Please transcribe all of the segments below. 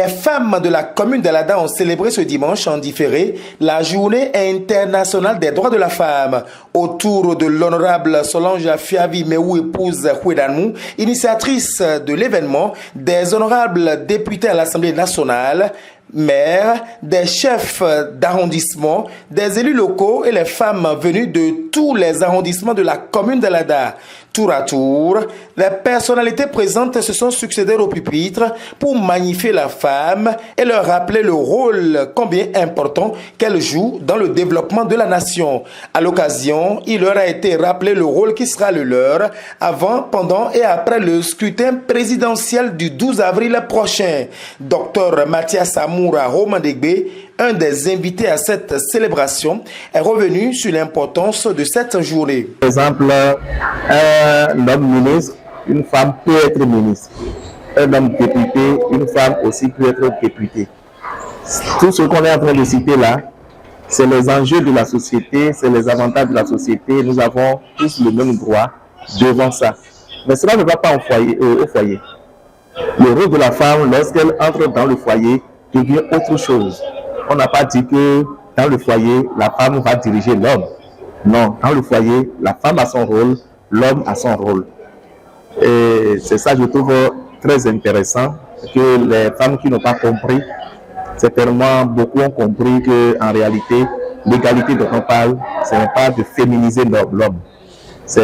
Les femmes de la commune d'Alada ont célébré ce dimanche en différé la journée internationale des droits de la femme. Autour de l'honorable Solange Fiavi Meou, épouse Houedanou, initiatrice de l'événement, des honorables députés à l'Assemblée nationale, maires, des chefs d'arrondissement, des élus locaux et les femmes venues de tous les arrondissements de la commune d'Alada. Tour à tour, les personnalités présentes se sont succédées au pupitre pour magnifier la femme et leur rappeler le rôle combien important qu'elle joue dans le développement de la nation. À l'occasion, il leur a été rappelé le rôle qui sera le leur avant, pendant et après le scrutin présidentiel du 12 avril prochain. Dr Mathias Amoura Romandegbe, un des invités à cette célébration, est revenu sur l'importance de cette journée. Par exemple, un homme ministre, une femme peut être ministre. Un homme député, une femme aussi peut être députée. Tout ce qu'on est en train de citer là, c'est les enjeux de la société, c'est les avantages de la société. Nous avons tous le même droit devant ça. Mais cela ne va pas au foyer. Le rôle de la femme, lorsqu'elle entre dans le foyer, devient autre chose. On n'a pas dit que dans le foyer, la femme va diriger l'homme. Non, dans le foyer, la femme a son rôle, l'homme a son rôle. Et c'est ça, je trouve très intéressant, que les femmes qui n'ont pas compris, certainement beaucoup ont compris qu'en réalité, l'égalité dont on parle, ce n'est pas de féminiser l'homme. C'est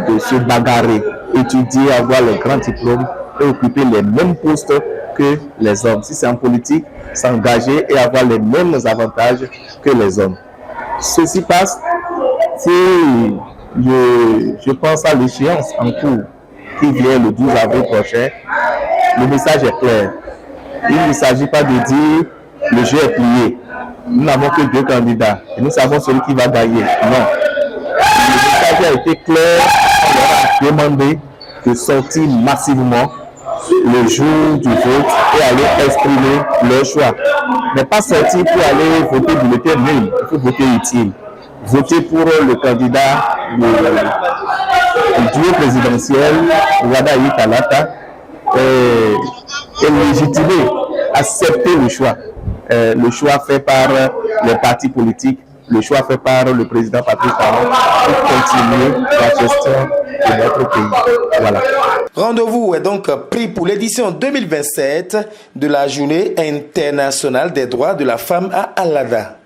de se bagarrer, étudier, avoir les grands diplômes et occuper les mêmes postes que les hommes. Si c'est en politique, s'engager et avoir les mêmes avantages que les hommes. Ceci passe si je pense à l'échéance en cours qui vient le 12 avril prochain. Le message est clair. Il ne s'agit pas de dire le jeu est plié. Nous n'avons que 2 candidats et nous savons celui qui va gagner. Non. Le message a été clair. On leur a demandé de sortir massivement le jour du vote et aller exprimer leur choix. Mais pas sortir pour aller voter bulletin nul, il faut voter utile. Voter pour le candidat du duo présidentiel, Wada Yitalata, et légitimer, accepter le choix. Le choix fait par les partis politiques, le choix fait par le président Patrice Talon pour continuer la gestion de notre pays. Voilà. Rendez-vous est donc pris pour l'édition 2027 de la Journée internationale des droits de la femme à Alada.